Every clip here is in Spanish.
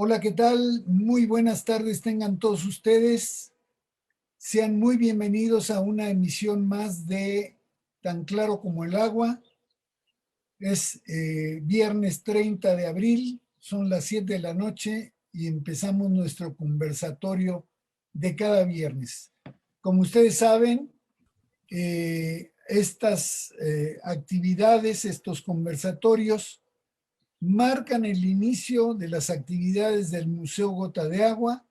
Hola, ¿qué tal? Muy buenas tardes tengan todos ustedes. Sean muy bienvenidos a una emisión más de Tan Claro como el Agua. Es viernes 30 de abril, son las 7 de la noche y empezamos nuestro conversatorio de cada viernes. Como ustedes saben, estas actividades, estos conversatorios, marcan el inicio de las actividades del Museo Gota de Agua,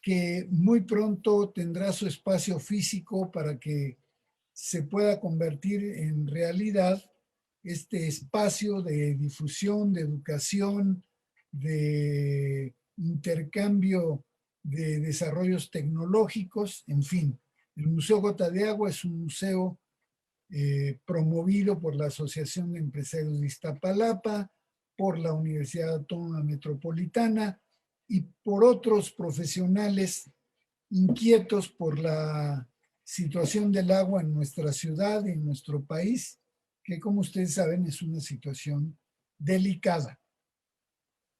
que muy pronto tendrá su espacio físico para que se pueda convertir en realidad este espacio de difusión, de educación, de intercambio de desarrollos tecnológicos, en fin. El Museo Gota de Agua es un museo promovido por la Asociación de Empresarios de Iztapalapa, por la Universidad Autónoma Metropolitana y por otros profesionales inquietos por la situación del agua en nuestra ciudad y en nuestro país, que como ustedes saben es una situación delicada.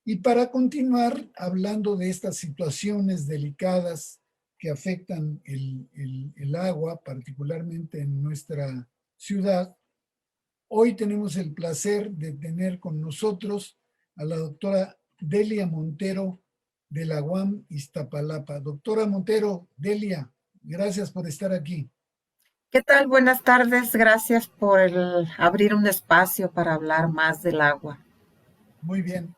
Y para continuar hablando de estas situaciones delicadas que afectan el agua, particularmente en nuestra ciudad, hoy tenemos el placer de tener con nosotros a la doctora Delia Montero de la UAM Iztapalapa. Doctora Montero, Delia, gracias por estar aquí. ¿Qué tal? Buenas tardes. Gracias por abrir un espacio para hablar más del agua. Muy bien.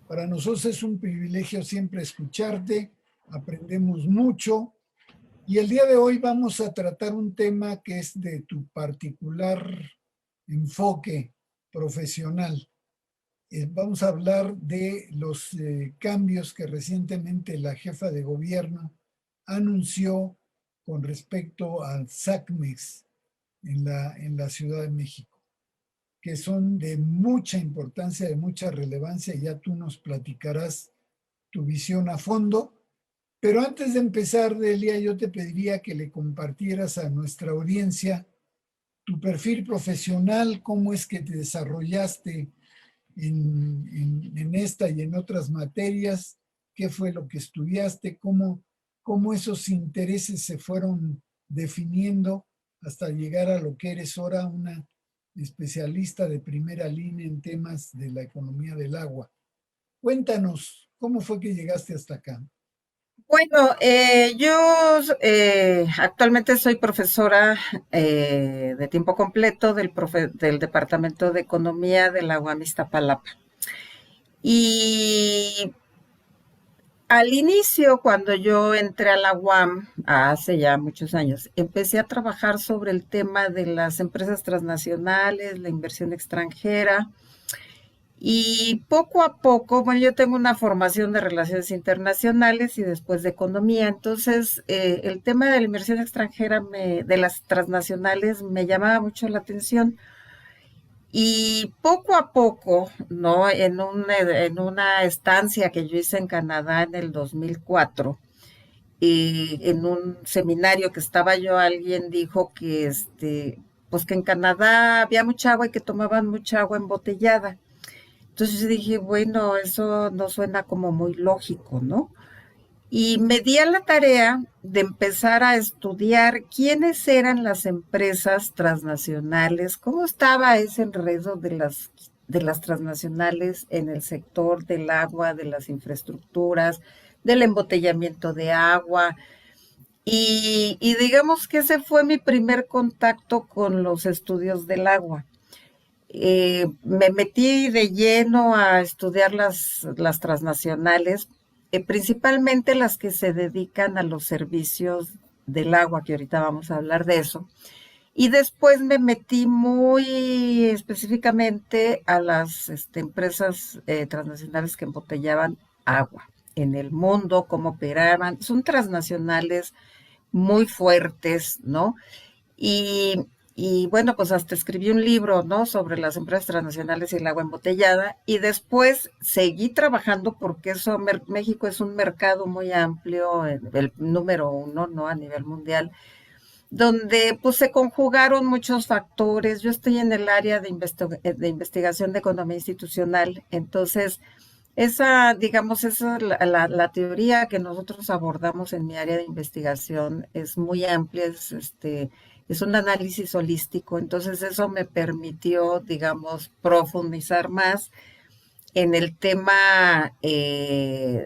Para nosotros es un privilegio siempre escucharte, aprendemos mucho y el día de hoy vamos a tratar un tema que es de tu particular enfoque profesional. Vamos a hablar de los cambios que recientemente la jefa de gobierno anunció con respecto al SACMEX en la Ciudad de México, que son de mucha importancia, de mucha relevancia, y ya tú nos platicarás tu visión a fondo. Pero antes de empezar, Delia, yo te pediría que le compartieras a nuestra audiencia tu perfil profesional, cómo es que te desarrollaste en esta y en otras materias, qué fue lo que estudiaste, cómo esos intereses se fueron definiendo hasta llegar a lo que eres ahora, una especialista de primera línea en temas de la economía del agua. Cuéntanos, ¿cómo fue que llegaste hasta acá? Bueno, yo actualmente soy profesora de tiempo completo del Departamento de Economía de la UAM Iztapalapa. Y al inicio, cuando yo entré a la UAM, hace ya muchos años, empecé a trabajar sobre el tema de las empresas transnacionales, la inversión extranjera. Y poco a poco, bueno, yo tengo una formación de relaciones internacionales y después de economía, entonces el tema de la inversión extranjera, de las transnacionales, me llamaba mucho la atención. Y poco a poco, ¿no? En una estancia que yo hice en Canadá en el 2004, en un seminario que estaba yo, alguien dijo que, pues que en Canadá había mucha agua y que tomaban mucha agua embotellada. Entonces yo dije, bueno, eso no suena como muy lógico, ¿no? Y me di a la tarea de empezar a estudiar quiénes eran las empresas transnacionales, cómo estaba ese enredo de las transnacionales en el sector del agua, de las infraestructuras, del embotellamiento de agua. Y digamos que ese fue mi primer contacto con los estudios del agua. Me metí de lleno a estudiar las transnacionales, principalmente las que se dedican a los servicios del agua, que ahorita vamos a hablar de eso. Y después me metí muy específicamente a las empresas transnacionales que embotellaban agua en el mundo, cómo operaban. Son transnacionales muy fuertes, ¿no? Y, y bueno, pues hasta escribí un libro, ¿no? Sobre las empresas transnacionales y el agua embotellada. Y después seguí trabajando porque México es un mercado muy amplio, el número uno, ¿no? A nivel mundial, donde pues se conjugaron muchos factores. Yo estoy en el área de investigación de economía institucional, entonces Esa, digamos, esa es la teoría que nosotros abordamos en mi área de investigación es muy amplia, es un análisis holístico, entonces eso me permitió, digamos, profundizar más en el tema,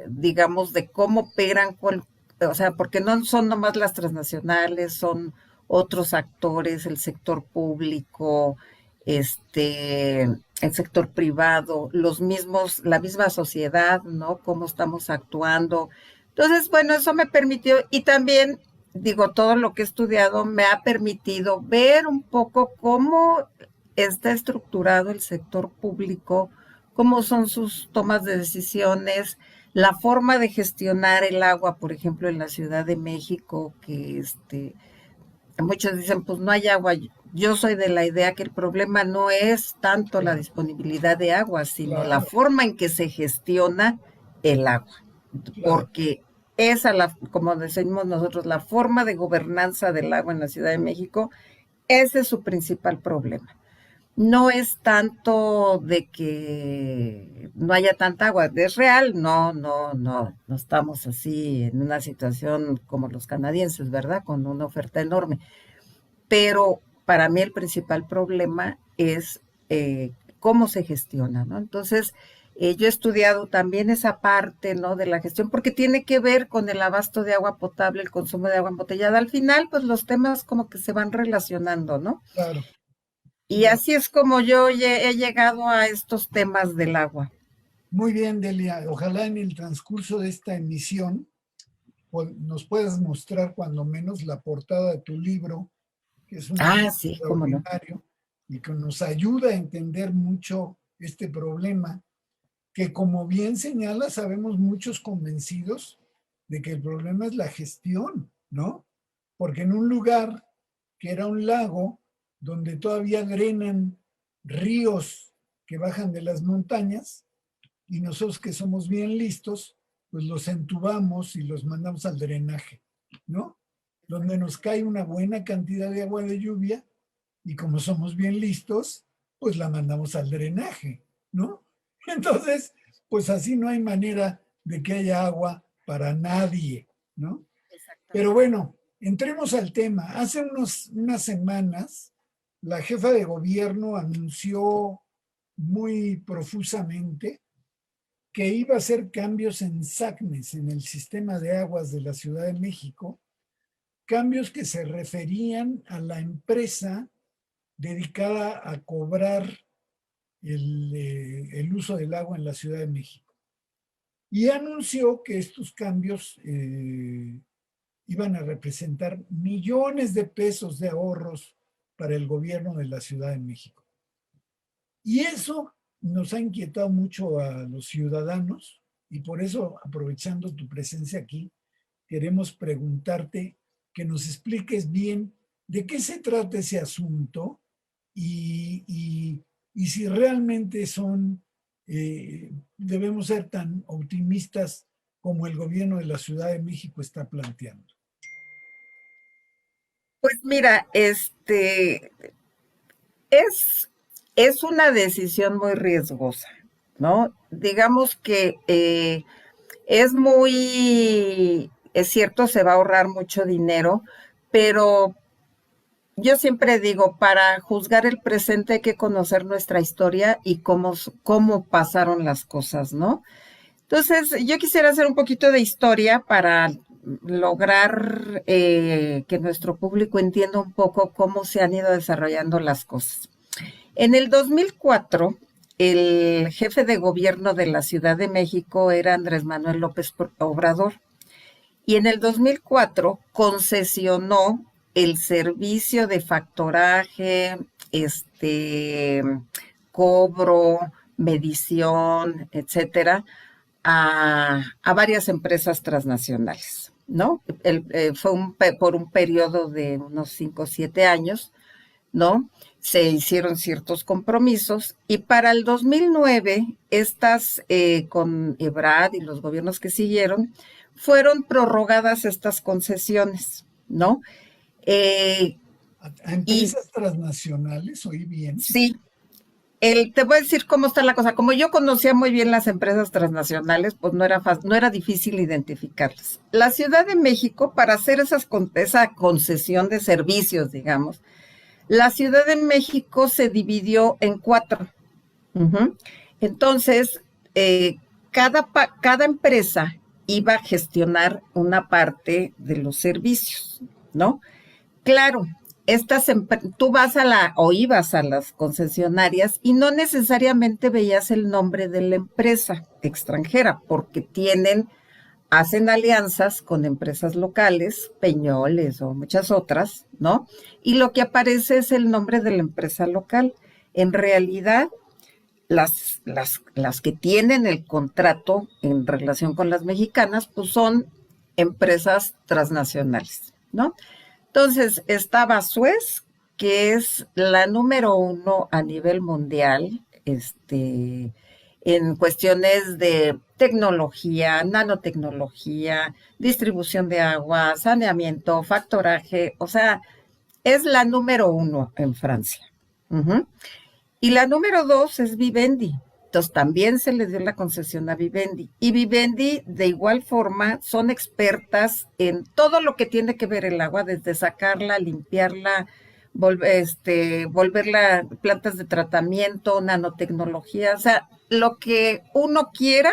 digamos, de cómo operan, o sea, porque no son nomás las transnacionales, son otros actores, el sector público, este, el sector privado, los mismos, la misma sociedad, ¿no? Cómo estamos actuando. Entonces, bueno, eso me permitió, y también, digo, todo lo que he estudiado me ha permitido ver un poco cómo está estructurado el sector público, cómo son sus tomas de decisiones, la forma de gestionar el agua, por ejemplo, en la Ciudad de México, que muchos dicen, pues no hay agua. Yo soy de la idea que el problema no es tanto la Claro, disponibilidad de agua, sino la claro, forma en que se gestiona el agua, claro. porque esa, como decimos nosotros, la forma de gobernanza del agua en la Ciudad de México, ese es su principal problema. No es tanto de que no haya tanta agua, es real, no estamos así en una situación como los canadienses, ¿verdad? Con una oferta enorme. Pero para mí el principal problema es cómo se gestiona, ¿no? Entonces, yo he estudiado también esa parte, ¿no? De la gestión, porque tiene que ver con el abasto de agua potable, el consumo de agua embotellada. Al final, pues los temas como que se van relacionando, ¿no? Claro, Y claro. así es como yo he llegado a estos temas del agua. Muy bien, Delia. Ojalá en el transcurso de esta emisión nos puedas mostrar cuando menos la portada de tu libro, que es un libro Ah, sí, cómo no. extraordinario y que nos ayuda a entender mucho este problema, que como bien señala, sabemos muchos convencidos de que el problema es la gestión, ¿no? Porque en un lugar que era un lago, donde todavía drenan ríos que bajan de las montañas, y nosotros que somos bien listos, pues los entubamos y los mandamos al drenaje, ¿no? Donde nos cae una buena cantidad de agua de lluvia y como somos bien listos, pues la mandamos al drenaje, ¿no? Entonces, pues así no hay manera de que haya agua para nadie, ¿no? Pero Exactamente. bueno, entremos al tema. Hace unas semanas, la jefa de gobierno anunció muy profusamente que iba a hacer cambios en SACMES, en el sistema de aguas de la Ciudad de México, cambios que se referían a la empresa dedicada a cobrar el uso del agua en la Ciudad de México. Y anunció que estos cambios iban a representar millones de pesos de ahorros para el gobierno de la Ciudad de México. Y eso nos ha inquietado mucho a los ciudadanos y por eso, aprovechando tu presencia aquí, queremos preguntarte que nos expliques bien de qué se trata ese asunto y si realmente debemos ser tan optimistas como el gobierno de la Ciudad de México está planteando. Pues mira, es, es una decisión muy riesgosa, ¿no? Digamos que es cierto, se va a ahorrar mucho dinero, pero yo siempre digo, para juzgar el presente hay que conocer nuestra historia y cómo pasaron las cosas, ¿no? Entonces, yo quisiera hacer un poquito de historia para lograr que nuestro público entienda un poco cómo se han ido desarrollando las cosas. En el 2004, el jefe de gobierno de la Ciudad de México era Andrés Manuel López Obrador y en el 2004 concesionó el servicio de factoraje, cobro, medición, etcétera, a varias empresas transnacionales, ¿no? Fue por un periodo de unos 5 o 7 años, ¿no? Se hicieron ciertos compromisos y para el 2009, con EBRAD y los gobiernos que siguieron, fueron prorrogadas estas concesiones, ¿no? Eh, A y empresas transnacionales, oí bien. sí, Te voy a decir cómo está la cosa. Como yo conocía muy bien las empresas transnacionales, pues no era no era difícil identificarlas. La Ciudad de México, para hacer esa concesión de servicios, digamos, la Ciudad de México se dividió en cuatro. Ujú. Entonces, eh, cada empresa iba a gestionar una parte de los servicios, ¿no? Claro, tú vas o ibas a las concesionarias y no necesariamente veías el nombre de la empresa extranjera, porque hacen alianzas con empresas locales, Peñoles o muchas otras, ¿no? Y lo que aparece es el nombre de la empresa local. En realidad, las que tienen el contrato en relación con las mexicanas, pues son empresas transnacionales, ¿no? Entonces, estaba Suez, que es la número uno a nivel mundial, en cuestiones de tecnología, nanotecnología, distribución de agua, saneamiento, factoraje, o sea, es la número uno en Francia. Ujú. Y la número dos es Vivendi. Entonces también se le dio la concesión a Vivendi. Y Vivendi, de igual forma, son expertas en todo lo que tiene que ver el agua, desde sacarla, limpiarla, volverla plantas de tratamiento, nanotecnología, o sea, lo que uno quiera,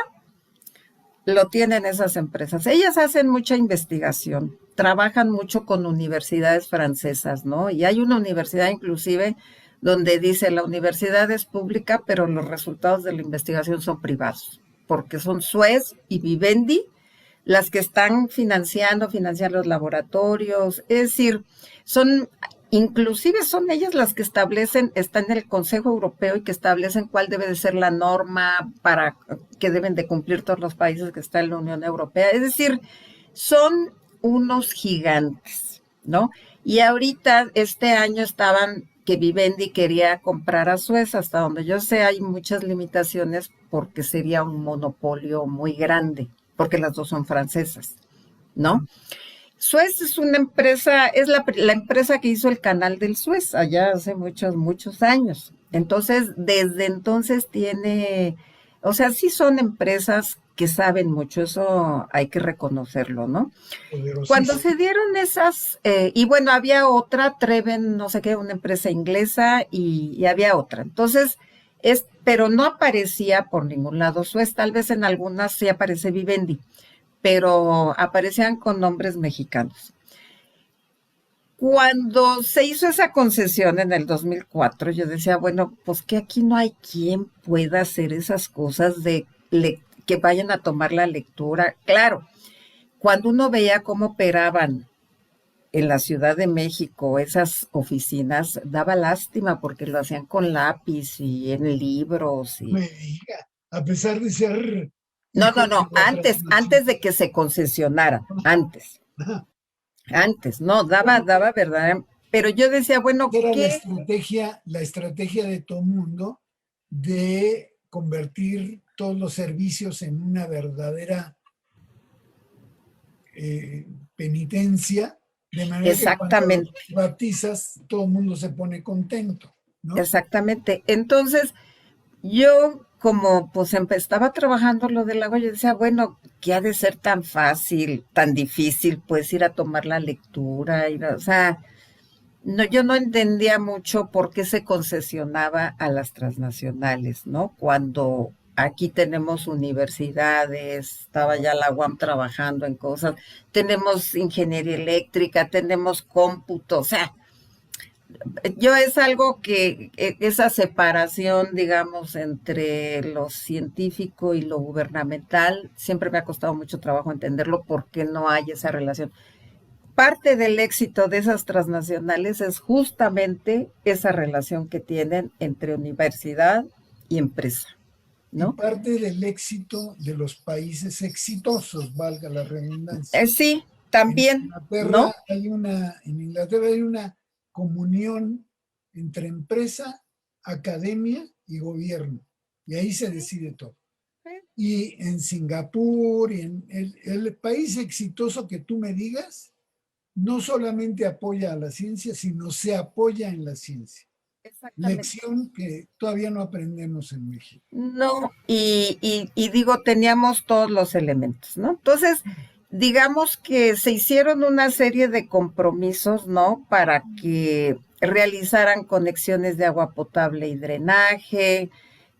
lo tienen esas empresas. Ellas hacen mucha investigación, trabajan mucho con universidades francesas, ¿no? Y hay una universidad inclusive donde dice la universidad es pública, pero los resultados de la investigación son privados, porque son Suez y Vivendi las que están financian los laboratorios, es decir, inclusive son ellas las que están en el Consejo Europeo y que establecen cuál debe de ser la norma para que deben de cumplir todos los países que están en la Unión Europea. Es decir, son unos gigantes, ¿no? Y ahorita, este año que Vivendi quería comprar a Suez, hasta donde yo sé hay muchas limitaciones porque sería un monopolio muy grande, porque las dos son francesas, ¿no? Suez es una empresa, es la empresa que hizo el canal del Suez allá hace muchos, muchos años. Entonces, desde entonces o sea, sí son empresas que saben mucho, eso hay que reconocerlo, ¿no? Cuando Poderosísimo. se dieron y bueno, había otra, Treven, no sé qué, una empresa inglesa, y había otra. Entonces, pero no aparecía por ningún lado Suez, tal vez en algunas sí aparece Vivendi, pero aparecían con nombres mexicanos. Cuando se hizo esa concesión en el 2004, yo decía, bueno, pues que aquí no hay quien pueda hacer esas cosas que vayan a tomar la lectura. Claro, cuando uno veía cómo operaban en la Ciudad de México esas oficinas, daba lástima porque lo hacían con lápiz y en libros Me diga, a pesar de ser No, no, hijos de no, la antes transnación. de que se concesionaran, Ajá. antes, no, Bueno, daba verdad, pero yo decía, bueno, era ¿qué? la estrategia de todo mundo de convertir todos los servicios en una verdadera penitencia, de manera que cuando los Exactamente, privatizas, todo el mundo se pone contento, ¿no? exactamente. Entonces, yo como pues estaba trabajando lo del agua, yo decía, bueno, ¿qué ha de ser tan fácil, tan difícil, pues ir a tomar la lectura, o sea, no, yo no entendía mucho por qué se concesionaba a las transnacionales, ¿no? Cuando aquí tenemos universidades, estaba ya la UAM trabajando en cosas, tenemos ingeniería eléctrica, tenemos cómputo, o sea, yo es algo esa separación, digamos, entre lo científico y lo gubernamental, siempre me ha costado mucho trabajo entenderlo porque no hay esa relación. Parte del éxito de esas transnacionales es justamente esa relación que tienen entre universidad y empresa, Y ¿no? parte del éxito de los países exitosos, valga la redundancia. Sí, también, ¿no? En Inglaterra hay una comunión entre empresa, academia y gobierno. Y ahí se decide todo. Y en Singapur y en el país exitoso que tú me digas, no solamente apoya a la ciencia, sino se apoya en la ciencia. exactamente. lección que todavía no aprendemos en México. No, y digo, teníamos todos los elementos, ¿no? Entonces, digamos que se hicieron una serie de compromisos, ¿no? Para que realizaran conexiones de agua potable y drenaje,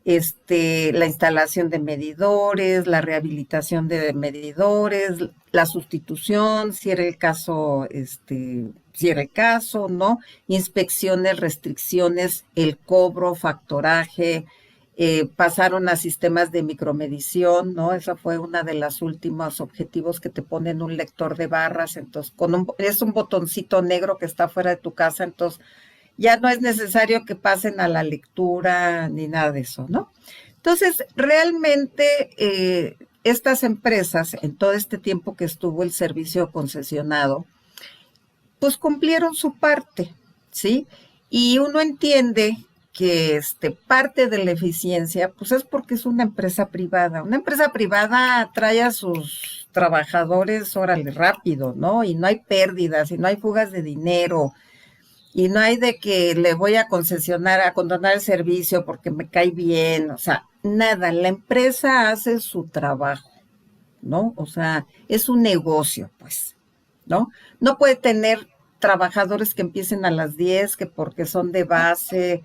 la instalación de medidores, la rehabilitación de medidores, la sustitución, si era el caso, si era el caso, ¿no? Inspecciones, restricciones, el cobro, factoraje, pasaron a sistemas de micromedición, ¿no? Esa fue una de las últimos objetivos que te ponen un lector de barras, entonces es un botoncito negro que está fuera de tu casa, entonces ya no es necesario que pasen a la lectura ni nada de eso, ¿no? Entonces, realmente estas empresas, en todo este tiempo que estuvo el servicio concesionado, pues cumplieron su parte, ¿sí? Y uno entiende que parte de la eficiencia, pues es porque es una empresa privada. Una empresa privada trae a sus trabajadores, órale, rápido, ¿no? Y no hay pérdidas, y no hay fugas de dinero, y no hay de que le voy a concesionar, a condonar el servicio porque me cae bien, o sea, nada, la empresa hace su trabajo, ¿no? O sea, es un negocio, pues, ¿no? No puede tener trabajadores que empiecen a las 10 que porque son de base,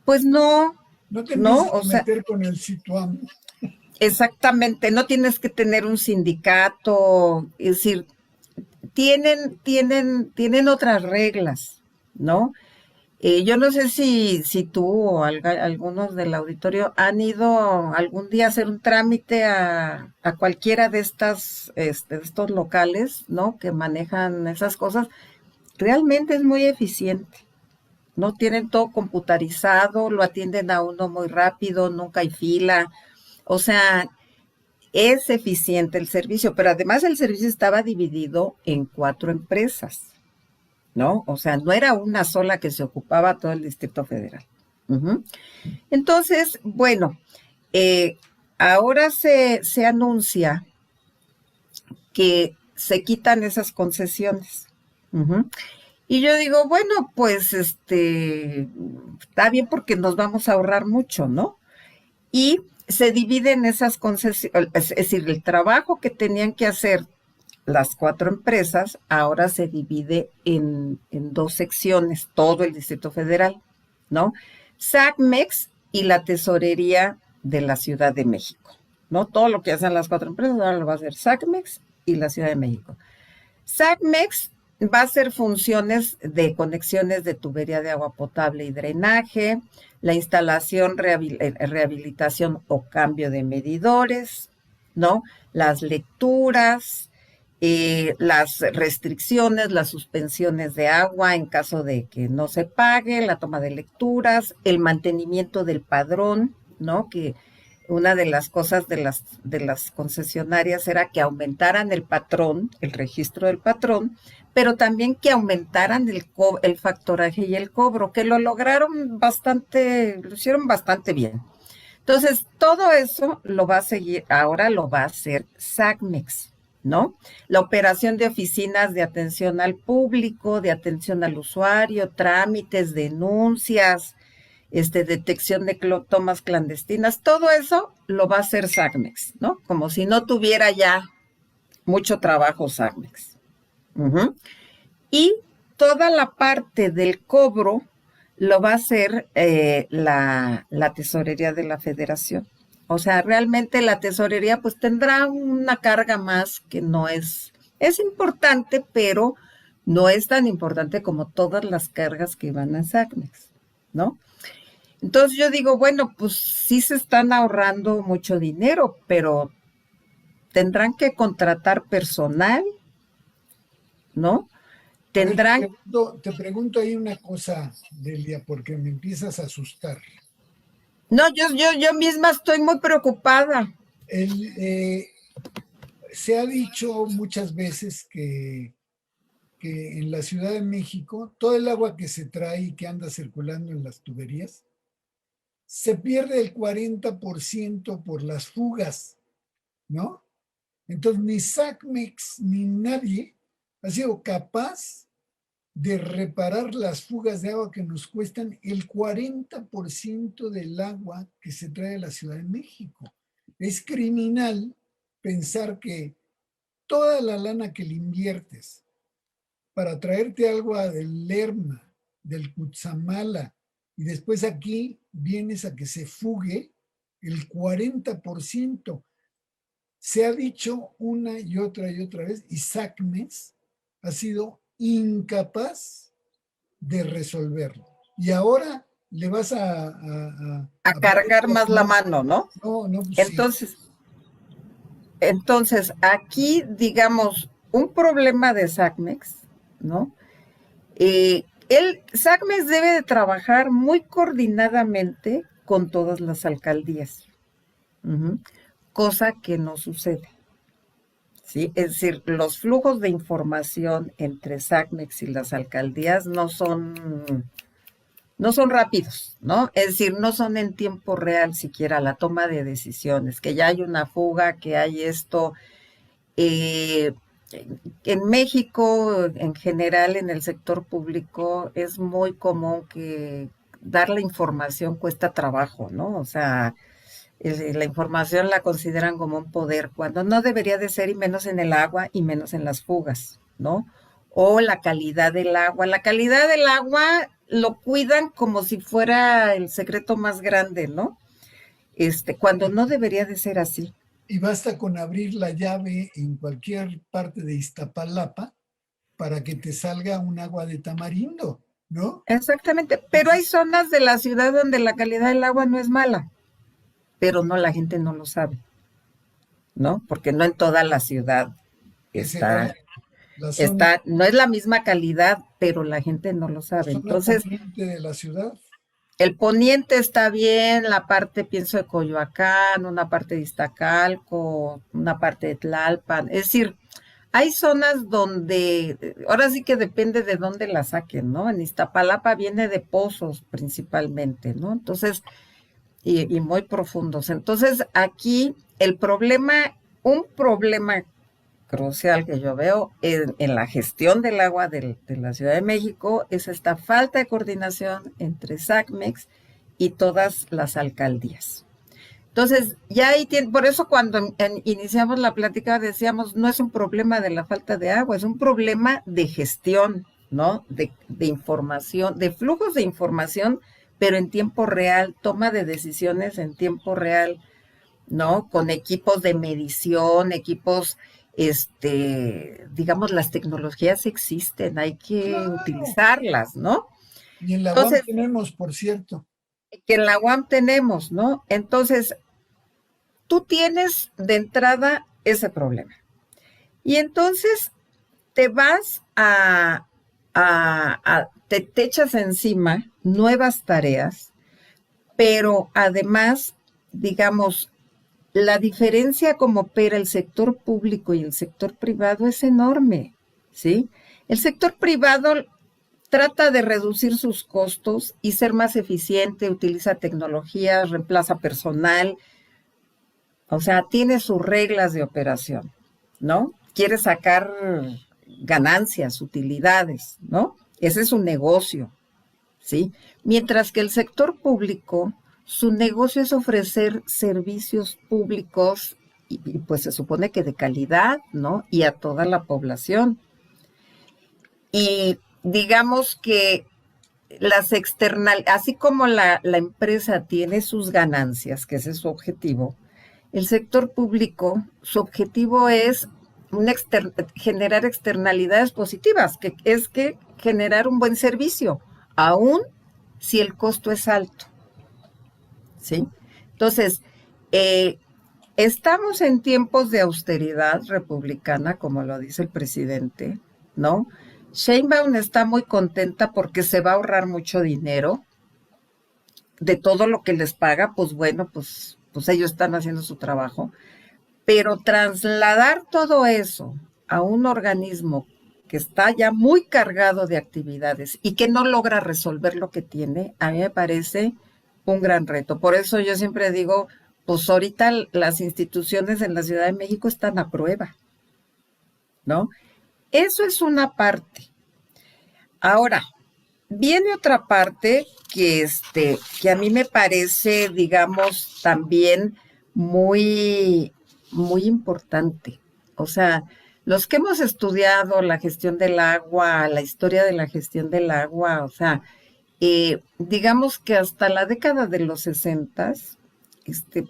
pues no, No te ¿no? empieces O a sea, meter con el Situam. exactamente, no tienes que tener un sindicato, es decir, tienen otras reglas, ¿no? Yo no sé si tú o algunos del auditorio han ido algún día a hacer un trámite a cualquiera de de estos locales, ¿no? Que manejan esas cosas. Realmente es muy eficiente, ¿no? Tienen todo computarizado, lo atienden a uno muy rápido, nunca hay fila. O sea, es eficiente el servicio, pero además el servicio estaba dividido en 4 empresas. ¿No? O sea, no era una sola que se ocupaba todo el Distrito Federal. Ujú. Entonces, bueno, eh, ahora se anuncia que se quitan esas concesiones. Ujú. Y yo digo, bueno, pues está bien porque nos vamos a ahorrar mucho, ¿no? Y se dividen esas concesiones, es decir, el trabajo que tenían que hacer las 4 empresas, ahora se divide en 2 secciones, todo el Distrito Federal, ¿no? SACMEX y la Tesorería de la Ciudad de México, ¿no? Todo lo que hacen las 4 empresas ahora lo va a hacer SACMEX y la Ciudad de México. SACMEX va a hacer funciones de conexiones de tubería de agua potable y drenaje, la instalación, rehabilitación o cambio de medidores, ¿no? Las lecturas, las restricciones, las suspensiones de agua en caso de que no se pague, la toma de lecturas, el mantenimiento del padrón, ¿no? Que una de las cosas de las concesionarias era que aumentaran el patrón, el registro del patrón, pero también que aumentaran el factoraje y el cobro, que lo lograron bastante, lo hicieron bastante bien. Entonces, todo eso lo va a seguir, ahora lo va a hacer SACMEX, ¿no? La operación de oficinas de atención al público, de atención al usuario, trámites, denuncias, detección de tomas clandestinas, todo eso lo va a hacer SACMEX, ¿no? Como si no tuviera ya mucho trabajo SACMEX. Ujú. Y toda la parte del cobro lo va a hacer la tesorería de la federación. O sea, realmente la tesorería pues tendrá una carga más que no es importante, pero no es tan importante como todas las cargas que van a SACMEX, ¿no? Entonces yo digo, bueno, pues sí se están ahorrando mucho dinero, pero tendrán que contratar personal, ¿no? A ver, Tendrán, te pregunto ahí una cosa, Delia, porque me empiezas a asustar. no, yo misma estoy muy preocupada. El, se ha dicho muchas veces que en la Ciudad de México todo el agua que se trae y que anda circulando en las tuberías se pierde el 40% por las fugas, ¿no? Entonces ni SACMEX ni nadie ha sido capaz de reparar las fugas de agua que nos cuestan el 40% del agua que se trae a la Ciudad de México. Es criminal pensar que toda la lana que le inviertes para traerte agua del Lerma, del Cutzamala, y después aquí vienes a que se fugue el 40%. Se ha dicho una y otra vez, y SACMEX ha sido incapaz de resolverlo. Y ahora le vas A cargar más la mano, ¿no? No, pues sí. Entonces, aquí, digamos, un problema de SACMEX, ¿no? SACMEX debe de trabajar muy coordinadamente con todas las alcaldías, cosa que no sucede. ¿Sí? Es decir, los flujos de información entre SACMEX y las alcaldías no son rápidos, ¿no? Es decir, no son en tiempo real siquiera la toma de decisiones, que ya hay una fuga, que hay esto. En México, en general, en el sector público, es muy común que dar la información cuesta trabajo, ¿no? O sea, la información la consideran como un poder, cuando no debería de ser, y menos en el agua y menos en las fugas, ¿no? O la calidad del agua. La calidad del agua lo cuidan como si fuera el secreto más grande, ¿no? Cuando no debería de ser así. Y basta con abrir la llave en cualquier parte de Iztapalapa para que te salga un agua de tamarindo, ¿no? Exactamente, pero hay zonas de la ciudad donde la calidad del agua no es mala, pero no, la gente no lo sabe, ¿no? Porque no en toda la ciudad está, no es la misma calidad, pero la gente no lo sabe. Entonces, poniente de la ciudad. El poniente está bien, la parte, pienso, de Coyoacán, una parte de Iztacalco, una parte de Tlalpan. Es decir, hay zonas donde, ahora sí que depende de dónde la saquen, ¿no? En Iztapalapa viene de pozos principalmente, ¿no? Entonces, y muy profundos. Entonces, aquí un problema crucial que yo veo en la gestión del agua de la Ciudad de México es esta falta de coordinación entre SACMEX y todas las alcaldías. Entonces, ya ahí por eso cuando iniciamos la plática decíamos, no es un problema de la falta de agua, es un problema de gestión, ¿no? De información, de flujos de información, pero en tiempo real, toma de decisiones en tiempo real, ¿no? Con equipos de medición, equipos, digamos, las tecnologías existen, hay que utilizarlas, ¿no? Y en la UAM tenemos, por cierto. Que en la UAM tenemos, ¿no? Entonces, tú tienes de entrada ese problema. Y entonces te vas te echas encima nuevas tareas, pero además, digamos, la diferencia como opera el sector público y el sector privado es enorme, ¿sí? El sector privado trata de reducir sus costos y ser más eficiente, utiliza tecnologías, reemplaza personal, o sea, tiene sus reglas de operación, ¿no? Quiere sacar ganancias, utilidades, ¿no? Ese es su negocio, ¿sí? Mientras que el sector público, su negocio es ofrecer servicios públicos y pues se supone que de calidad, ¿no? Y a toda la población. Y digamos que así como la empresa tiene sus ganancias, que ese es su objetivo, el sector público, su objetivo es generar externalidades positivas, que es que generar un buen servicio, aún si el costo es alto. ¿Sí? Entonces, estamos en tiempos de austeridad republicana, como lo dice el presidente, ¿no? Sheinbaum está muy contenta porque se va a ahorrar mucho dinero de todo lo que les paga, pues bueno, pues ellos están haciendo su trabajo, pero trasladar todo eso a un organismo que está ya muy cargado de actividades y que no logra resolver lo que tiene, a mí me parece un gran reto. Por eso yo siempre digo, pues ahorita las instituciones en la Ciudad de México están a prueba, ¿no? Eso es una parte. Ahora, viene otra parte que a mí me parece, digamos, también muy, muy importante. O sea, los que hemos estudiado la gestión del agua, la historia de la gestión del agua, o sea, digamos que hasta la década de los 60,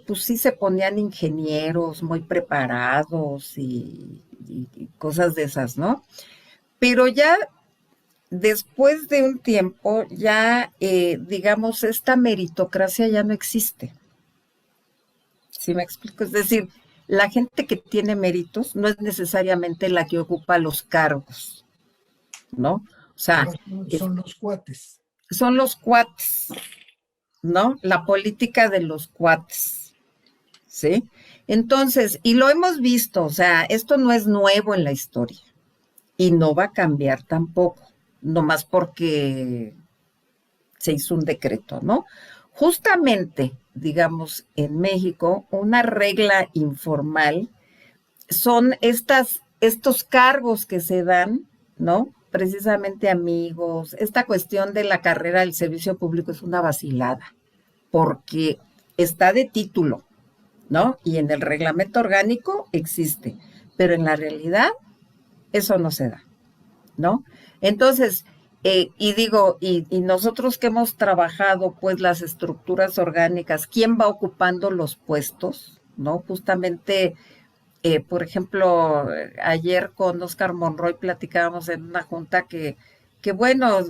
pues sí se ponían ingenieros muy preparados y cosas de esas, ¿no? Pero ya después de un tiempo, ya, digamos, esta meritocracia ya no existe. ¿Sí me explico? Es decir, la gente que tiene méritos no es necesariamente la que ocupa los cargos, ¿no? O sea, Ahora es- son los cuates. son los cuates, ¿no? La política de los cuates, ¿sí? Entonces, y lo hemos visto, o sea, esto no es nuevo en la historia y no va a cambiar tampoco, nomás porque se hizo un decreto, ¿no? Justamente, digamos, en México, una regla informal son estos cargos que se dan, ¿no? Precisamente amigos. Esta cuestión de la carrera del servicio público es una vacilada, porque está de título, ¿no? Y en el reglamento orgánico existe, pero en la realidad eso no se da, ¿no? Entonces, y digo, y nosotros que hemos trabajado pues las estructuras orgánicas, ¿quién va ocupando los puestos? ¿No? Justamente, por ejemplo, ayer con Oscar Monroy platicábamos en una junta que bueno,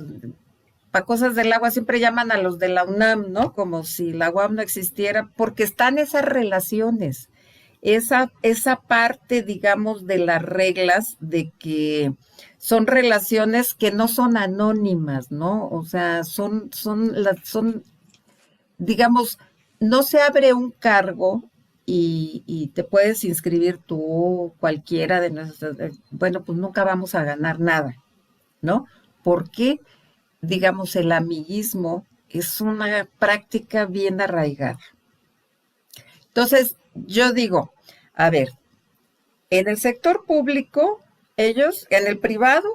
para cosas del agua siempre llaman a los de la UNAM, ¿no? Como si la UAM no existiera, porque están esas relaciones, esa parte, digamos, de las reglas de que son relaciones que no son anónimas, ¿no? O sea, digamos, no se abre un cargo y te puedes inscribir tú, cualquiera de nosotros, bueno, pues nunca vamos a ganar nada, ¿no? Porque, digamos, el amiguismo es una práctica bien arraigada. Entonces, yo digo, a ver, en el sector público, ellos, en el privado,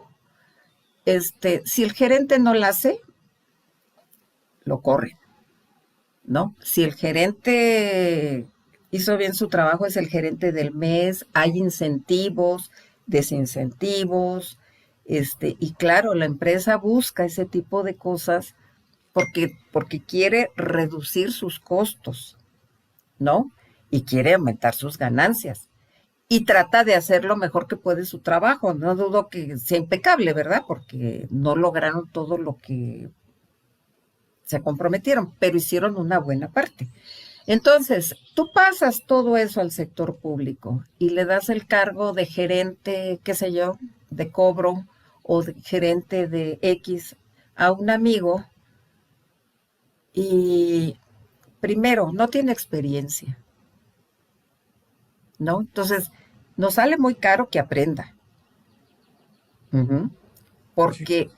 si el gerente no la hace, lo corren, ¿no? Si el gerente hizo bien su trabajo, es el gerente del mes, hay incentivos, desincentivos, y claro, la empresa busca ese tipo de cosas porque quiere reducir sus costos, ¿no? Y quiere aumentar sus ganancias. Y trata de hacer lo mejor que puede su trabajo. No dudo que sea impecable, ¿verdad? Porque no lograron todo lo que se comprometieron, pero hicieron una buena parte. Entonces, tú pasas todo eso al sector público y le das el cargo de gerente, qué sé yo, de cobro o de gerente de X a un amigo y primero, no tiene experiencia, ¿no? Entonces, nos sale muy caro que aprenda. Ujú. Sí. Porque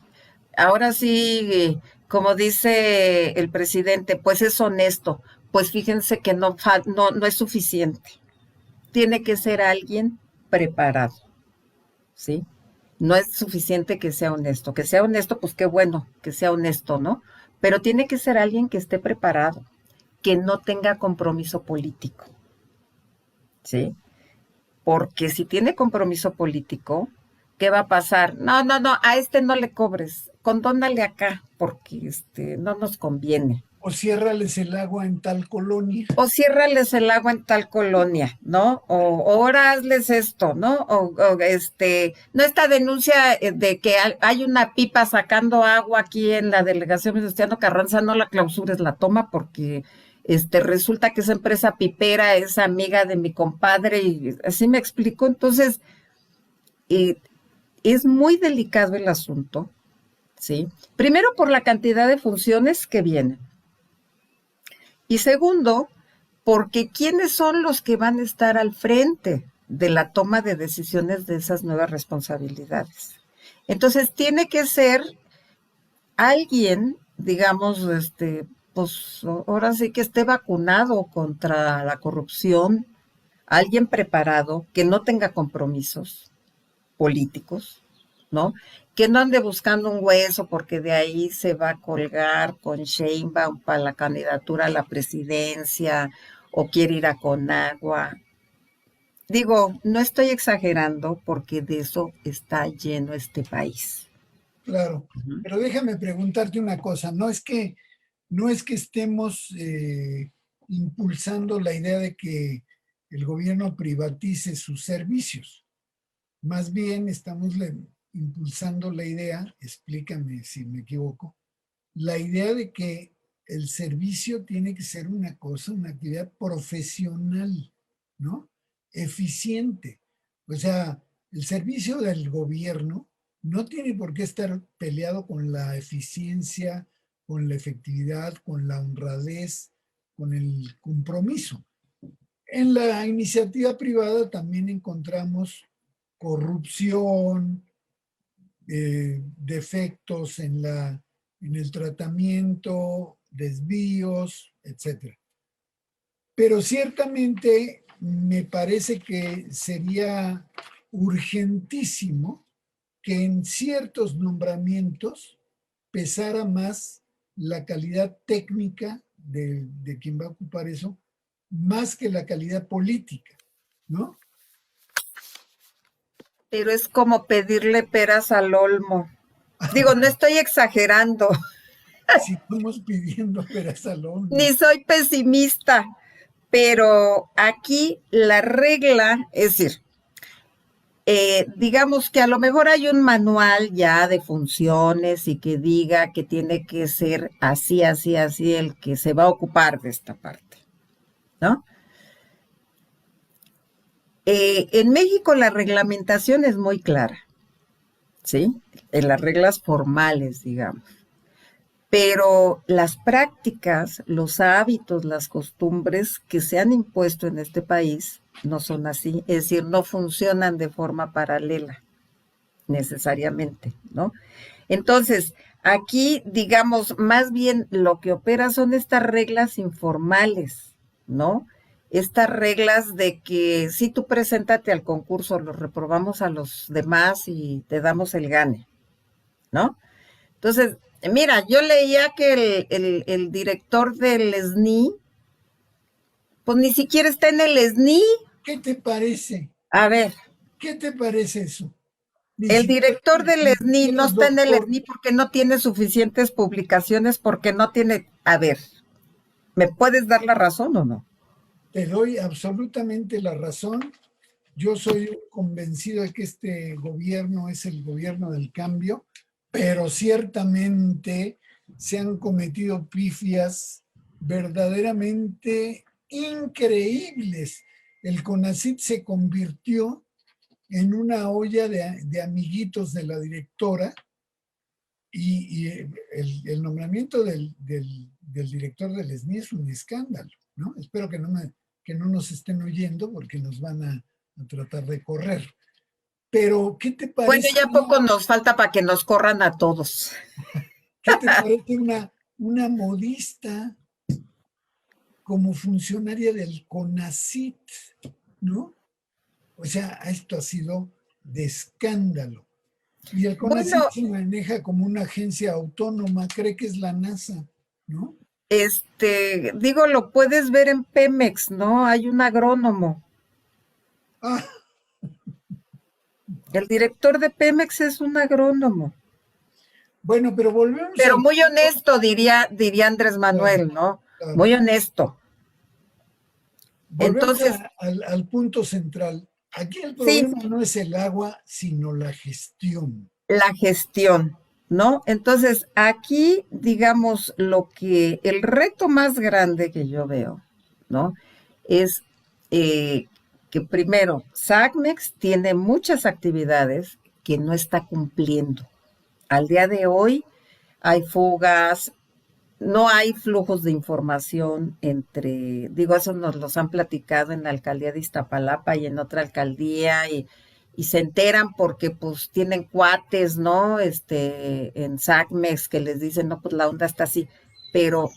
ahora sí, como dice el presidente, pues es honesto. Pues fíjense que no es suficiente. Tiene que ser alguien preparado, ¿sí? No es suficiente que sea honesto. Que sea honesto, pues qué bueno que sea honesto, ¿no? Pero tiene que ser alguien que esté preparado, que no tenga compromiso político, ¿sí? Porque si tiene compromiso político, ¿qué va a pasar? No, no, no, a este no le cobres, condónale acá, porque no nos conviene. O ciérrales el agua en tal colonia. O ciérrales el agua en tal colonia, ¿no? O ahora hazles esto, ¿no? No esta denuncia de que hay una pipa sacando agua aquí en la delegación Venustiano Carranza, no la clausures, la toma porque resulta que esa empresa pipera es amiga de mi compadre y así me explico. Entonces, eh, es muy delicado el asunto, ¿sí? Primero por la cantidad de funciones que vienen. Y segundo, porque ¿quiénes son los que van a estar al frente de la toma de decisiones de esas nuevas responsabilidades? Entonces, tiene que ser alguien, digamos, pues ahora sí que esté vacunado contra la corrupción, alguien preparado, que no tenga compromisos políticos, ¿no? Que no ande buscando un hueso porque de ahí se va a colgar con Sheinbaum para la candidatura a la presidencia o quiere ir a Conagua. Digo, no estoy exagerando porque de eso está lleno este país. Claro, Ujú. pero déjame preguntarte una cosa, no es que estemos impulsando la idea de que el gobierno privatice sus servicios, más bien estamos impulsando la idea, explícame si me equivoco, la idea de que el servicio tiene que ser una cosa, una actividad profesional, ¿no? Eficiente. O sea, el servicio del gobierno no tiene por qué estar peleado con la eficiencia, con la efectividad, con la honradez, con el compromiso. En la iniciativa privada también encontramos corrupción, defectos en el tratamiento, desvíos, etcétera. Pero ciertamente me parece que sería urgentísimo que en ciertos nombramientos pesara más la calidad técnica de quien va a ocupar eso, más que la calidad política, ¿no? Pero es como pedirle peras al olmo. Digo, no estoy exagerando, Si estamos pidiendo peras al ni olmo. soy pesimista, pero aquí la regla, es decir, digamos que a lo mejor hay un manual ya de funciones y que diga que tiene que ser así, así, así el que se va a ocupar de esta parte, ¿no? En México la reglamentación es muy clara, ¿sí? En las reglas formales, digamos. Pero las prácticas, los hábitos, las costumbres que se han impuesto en este país no son así, es decir, no funcionan de forma paralela necesariamente, ¿no? Entonces, aquí, digamos, más bien lo que opera son estas reglas informales, ¿no? Estas reglas de que si tú preséntate al concurso, los reprobamos a los demás y te damos el gane, ¿no? Entonces, mira, yo leía que el director del SNI, pues ni siquiera está en el SNI. ¿Qué te parece? A ver, ¿Qué te parece eso? Ni el siquiera, director del ni SNI siquiera no es está en el doctor. SNI porque no tiene suficientes publicaciones, porque no tiene... A ver, ¿me puedes dar la razón o no? Te doy absolutamente la razón. Yo soy convencido de que este gobierno es el gobierno del cambio, pero ciertamente se han cometido pifias verdaderamente increíbles. El CONACYT se convirtió en una olla de amiguitos de la directora y el nombramiento del director del SNI es un escándalo, ¿no? Espero que no nos estén oyendo porque nos van a tratar de correr. Pero, Bueno, ya poco nos falta para que nos corran a todos. qué te parece una modista como funcionaria del CONACYT, ¿no? O sea, esto ha sido de escándalo. Y el CONACYT Bueno, se maneja como una agencia autónoma, cree que es la NASA, ¿no? digo, lo puedes ver en Pemex, ¿no? Hay un agrónomo. Ah, El director de Pemex es un agrónomo. bueno, pero volvemos Pero al muy punto. honesto, diría Andrés Claro, Manuel, ¿no? claro. Muy honesto. Volvemos Entonces, al punto central. Aquí el sí, problema no es el agua, sino la gestión. la gestión, ¿no? Entonces, aquí, digamos, el reto más grande que yo veo, ¿no? Es eh, que primero, SACMEX tiene muchas actividades que no está cumpliendo. Al día de hoy hay fugas, no hay flujos de información entre, digo, eso nos los han platicado en la alcaldía de Iztapalapa y en otra alcaldía y se enteran porque pues tienen cuates, ¿no? En SACMEX que les dicen, no, pues la onda está así, pero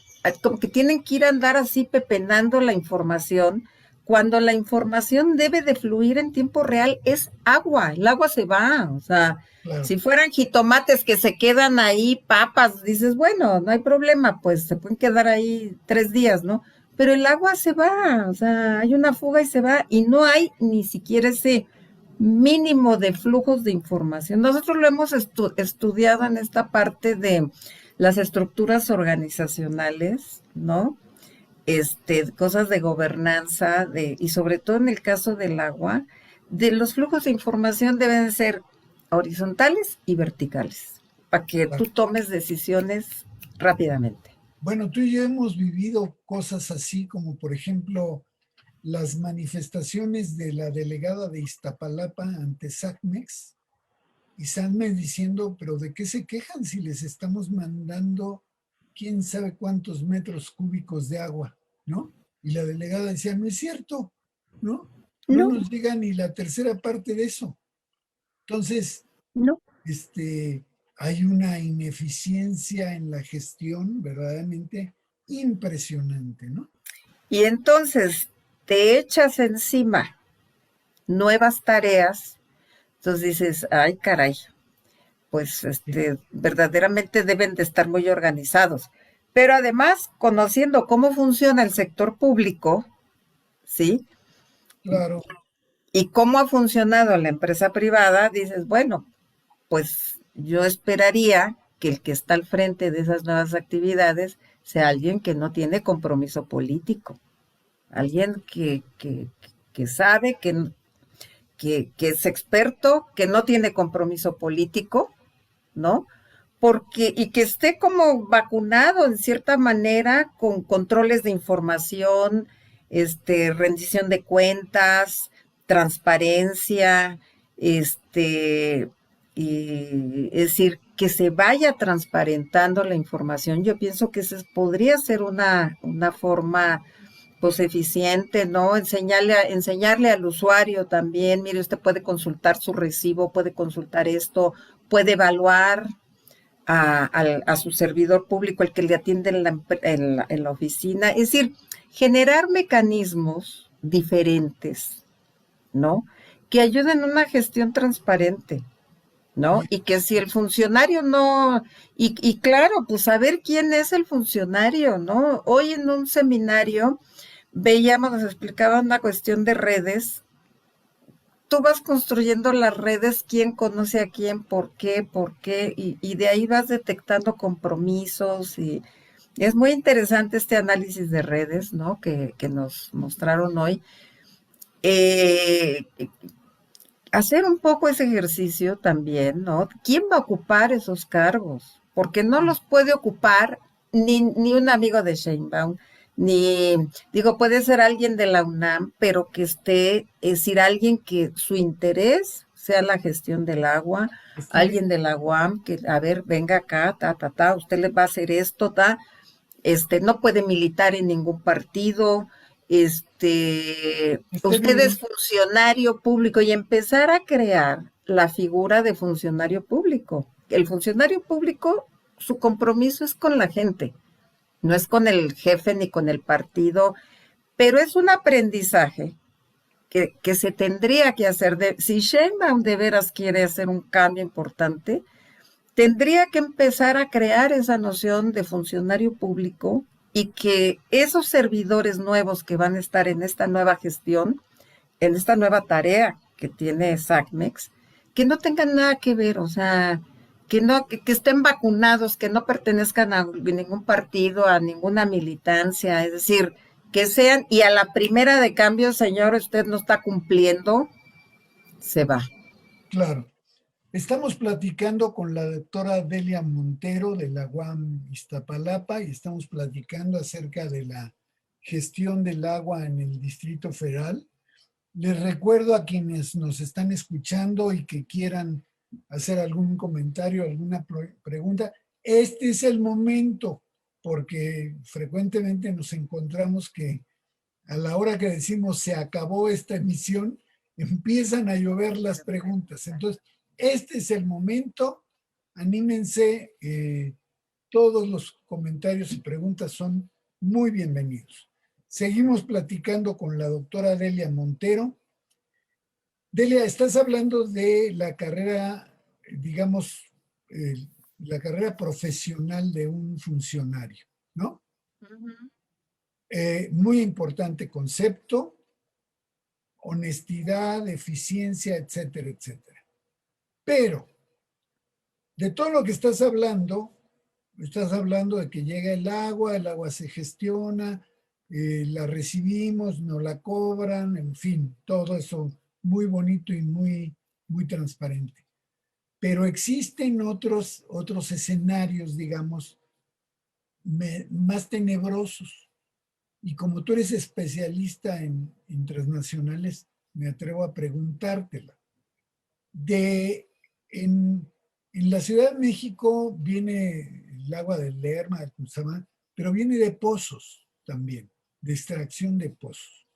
como que tienen que ir a andar así pepenando la información cuando la información debe de fluir en tiempo real, es agua, el agua se va, o sea, claro. si fueran jitomates que se quedan ahí, papas, dices, bueno, no hay problema, pues se pueden quedar ahí 3 días, ¿no? Pero el agua se va, o sea, hay una fuga y se va, y no hay ni siquiera ese mínimo de flujos de información. Nosotros lo hemos estudiado en esta parte de las estructuras organizacionales, ¿no? Cosas de gobernanza, y sobre todo en el caso del agua, de los flujos de información deben ser horizontales y verticales, para que Claro. tú tomes decisiones rápidamente. Bueno, tú y yo hemos vivido cosas así como, por ejemplo, las manifestaciones de la delegada de Iztapalapa ante SACMEX, y SACMEX diciendo, pero ¿de qué se quejan si les estamos mandando quién sabe cuántos metros cúbicos de agua, ¿no? Y la delegada decía, no es cierto, ¿no? No No, nos llega ni la tercera parte de eso. Entonces, no. hay una ineficiencia en la gestión verdaderamente impresionante, ¿no? Y entonces te echas encima nuevas tareas, entonces dices, ay caray, pues Sí, verdaderamente deben de estar muy organizados. Pero además, conociendo cómo funciona el sector público, ¿sí? claro, Y cómo ha funcionado la empresa privada, dices, bueno, pues yo esperaría que el que está al frente de esas nuevas actividades sea alguien que no tiene compromiso político, alguien que sabe, que es experto, que no tiene compromiso político, ¿no? Y que esté como vacunado en cierta manera con controles de información, rendición de cuentas, transparencia, es decir, que se vaya transparentando la información. Yo pienso que esa podría ser una forma pues eficiente, ¿no? Enseñarle al usuario también, mire, usted puede consultar su recibo, puede consultar esto, puede evaluar a su servidor público, el que le atiende en la oficina. Es decir, generar mecanismos diferentes, ¿no? Que ayuden a una gestión transparente, ¿no? sí, Y que si el funcionario no, y claro, pues saber quién es el funcionario, ¿no? Hoy en un seminario veíamos, nos explicaban una cuestión de redes. Tú vas construyendo las redes, quién conoce a quién, por qué, y de ahí vas detectando compromisos y es muy interesante este análisis de redes, ¿no? Que nos mostraron hoy. Eh, Hacer un poco ese ejercicio también, ¿no? ¿Quién va a ocupar esos cargos? Porque no los puede ocupar ni un amigo de Sheinbaum, ni, digo, puede ser alguien de la UNAM, pero que esté, es decir, alguien que su interés sea la gestión del agua, estoy de, alguien de la UAM que, a ver, venga acá, usted le va a hacer esto, no puede militar en ningún partido, estoy usted es de, funcionario público y empezar a crear la figura de funcionario público. El funcionario público, su compromiso es con la gente, no es con el jefe ni con el partido, pero es un aprendizaje que se tendría que hacer. Si Sheinbaum de veras quiere hacer un cambio importante, tendría que empezar a crear esa noción de funcionario público y que esos servidores nuevos que van a estar en esta nueva gestión, en esta nueva tarea que tiene SACMEX, que no tengan nada que ver, o sea, que estén vacunados, que no pertenezcan a ningún partido, a ninguna militancia, es decir, que sean, y a la primera de cambio, señor, usted no está cumpliendo, se va. claro. Estamos platicando con la doctora Delia Montero de la UAM Iztapalapa y estamos platicando acerca de la gestión del agua en el Distrito Federal. Les recuerdo a quienes nos están escuchando y que quieran hacer algún comentario, alguna pregunta, este es el momento, porque frecuentemente nos encontramos que a la hora que decimos se acabó esta emisión, empiezan a llover las preguntas. Entonces, este es el momento, anímense, todos los comentarios y preguntas son muy bienvenidos. Seguimos platicando con la doctora Delia Montero. Delia, estás hablando de la carrera, digamos, la carrera profesional de un funcionario, ¿no? Ujú. Muy importante concepto, honestidad, eficiencia, etcétera, etcétera. Pero de todo lo que estás hablando de que llega el agua se gestiona, la recibimos, nos la cobran, en fin, todo eso muy bonito y muy transparente. Pero existen otros escenarios, digamos, más tenebrosos. Y como tú eres especialista en transnacionales, me atrevo a preguntártela. De, en, en la Ciudad de México viene el agua del Lerma, del Cuzamá, pero viene de pozos también, de extracción de pozos.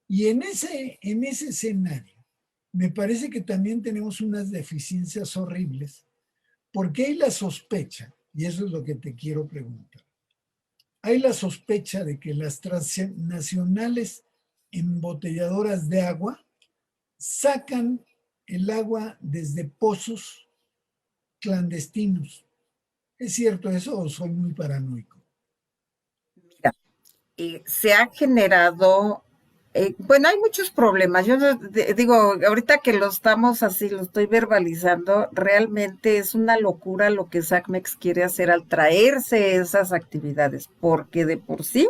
Y en ese escenario, me parece que también tenemos unas deficiencias horribles, porque hay la sospecha, y eso es lo que te quiero preguntar, hay la sospecha de que las transnacionales embotelladoras de agua sacan el agua desde pozos clandestinos. ¿Es cierto eso o soy muy paranoico? Mira, se ha generado, bueno, hay muchos problemas. Yo digo, ahorita que lo estamos así, lo estoy verbalizando, realmente es una locura lo que SACMEX quiere hacer al traerse esas actividades, porque de por sí,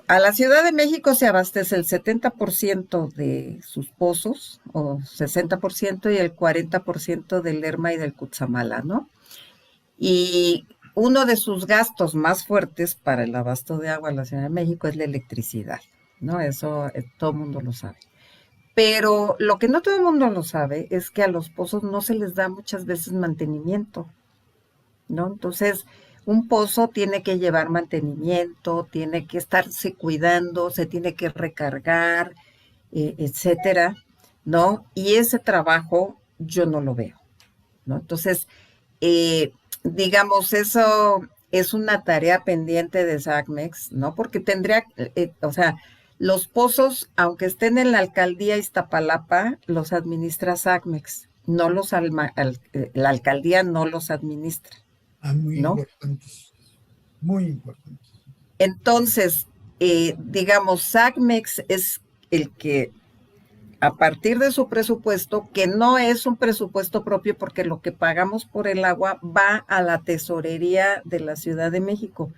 a la Ciudad de México se abastece el 70% de sus pozos, o 60%, y el 40% del Lerma y del Cutzamala, ¿no? Y uno de sus gastos más fuertes para el abasto de agua en la Ciudad de México es la electricidad, ¿no? Eso todo el mundo lo sabe. Pero lo que no todo el mundo lo sabe es que a los pozos no se les da muchas veces mantenimiento, ¿no? Entonces, un pozo tiene que llevar mantenimiento, tiene que estarse cuidando, se tiene que recargar, etcétera, ¿no? Y ese trabajo yo no lo veo, ¿no? Entonces, eh, digamos, eso es una tarea pendiente de SACMEX, ¿no? Porque tendría, o sea, los pozos, aunque estén en la alcaldía Iztapalapa, los administra SACMEX, no la alcaldía no los administra, Ah, muy ¿no? importantes, muy importantes. Entonces, digamos, SACMEX es el que a partir de su presupuesto, que no es un presupuesto propio porque lo que pagamos por el agua va a la tesorería de la Ciudad de México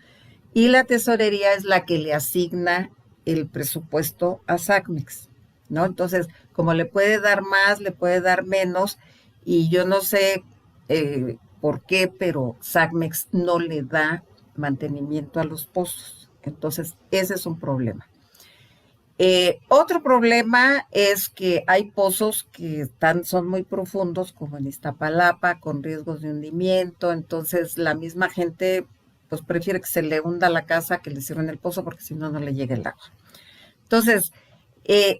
y la tesorería es la que le asigna el presupuesto a SACMEX, ¿no? Entonces, como le puede dar más, le puede dar menos y yo no sé por qué, pero SACMEX no le da mantenimiento a los pozos. Entonces, ese es un problema. Otro problema es que hay pozos que son muy profundos, como en Iztapalapa, con riesgos de hundimiento, entonces la misma gente pues prefiere que se le hunda la casa que le cierren el pozo porque si no, no le llega el agua. Entonces,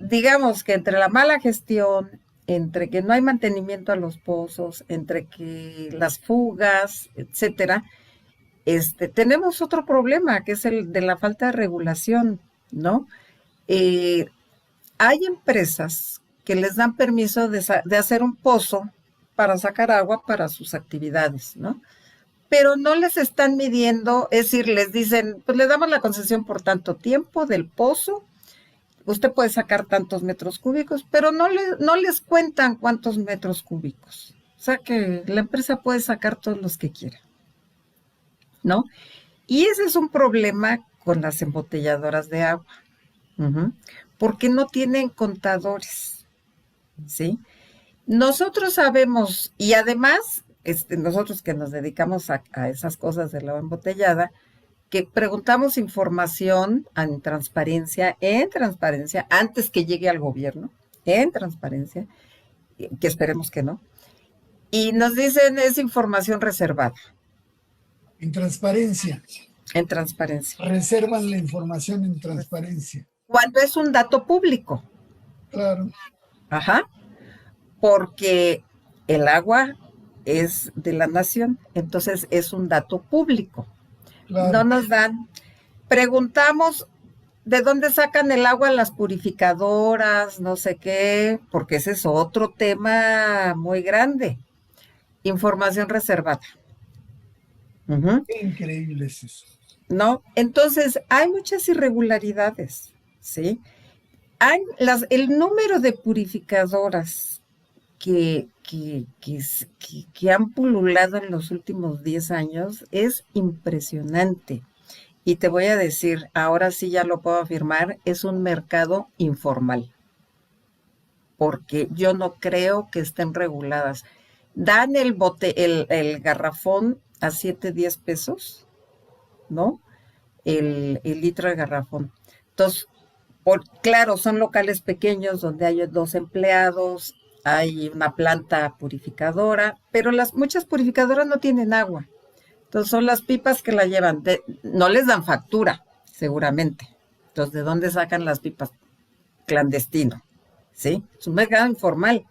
digamos que entre la mala gestión, entre que no hay mantenimiento a los pozos, entre que las fugas, etcétera, tenemos otro problema que es el de la falta de regulación, ¿no? Eh, Hay empresas que les dan permiso de hacer un pozo para sacar agua para sus actividades, ¿no? Pero no les están midiendo, es decir, les dicen, pues le damos la concesión por tanto tiempo del pozo, usted puede sacar tantos metros cúbicos, pero no les cuentan cuántos metros cúbicos. O sea que la empresa puede sacar todos los que quiera, ¿no? Y ese es un problema con las embotelladoras de agua, uh-huh, porque no tienen contadores, ¿sí? Nosotros sabemos, y además, nosotros que nos dedicamos a esas cosas de la embotellada, que preguntamos información en transparencia, antes que llegue al gobierno, en transparencia, que esperemos que no, y nos dicen es información reservada, En transparencia, en transparencia, reservan la información en transparencia. cuando es un dato público, Claro, ajá, porque el agua es de la nación, entonces es un dato público. No claro. nos dan. preguntamos de dónde sacan el agua las purificadoras, no sé qué, porque ese es otro tema muy grande. Información reservada. Ujú. Qué increíble es eso. ¿No? Entonces, hay muchas irregularidades, ¿sí? El número de purificadoras que han pululado en los últimos 10 años es impresionante. Y te voy a decir, ahora sí ya lo puedo afirmar, es un mercado informal, porque yo no creo que estén reguladas. Dan el garrafón a 7, 10 pesos, ¿no? El litro de garrafón. Entonces, claro, son locales pequeños donde hay 2 empleados, hay una planta purificadora, pero muchas purificadoras no tienen agua. Entonces son las pipas que la llevan. No les dan factura, seguramente. Entonces, ¿de dónde sacan las pipas? Clandestino, ¿sí? Es un mercado informal.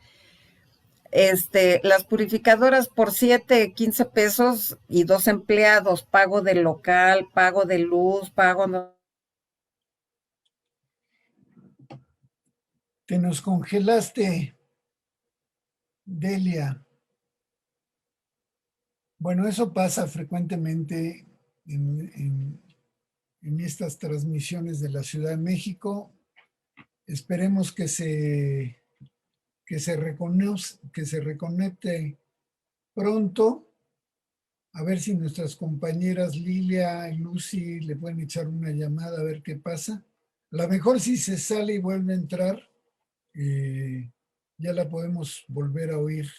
Las purificadoras por 7, 15 pesos y 2 empleados, pago de local, pago de luz, pago... Te nos congelaste, Delia. Bueno, eso pasa frecuentemente en estas transmisiones de la Ciudad de México. Esperemos que se reconecte pronto. A ver si nuestras compañeras Lilia y Lucy le pueden echar una llamada a ver qué pasa. A lo mejor si se sale y vuelve a entrar, ya la podemos volver a oír.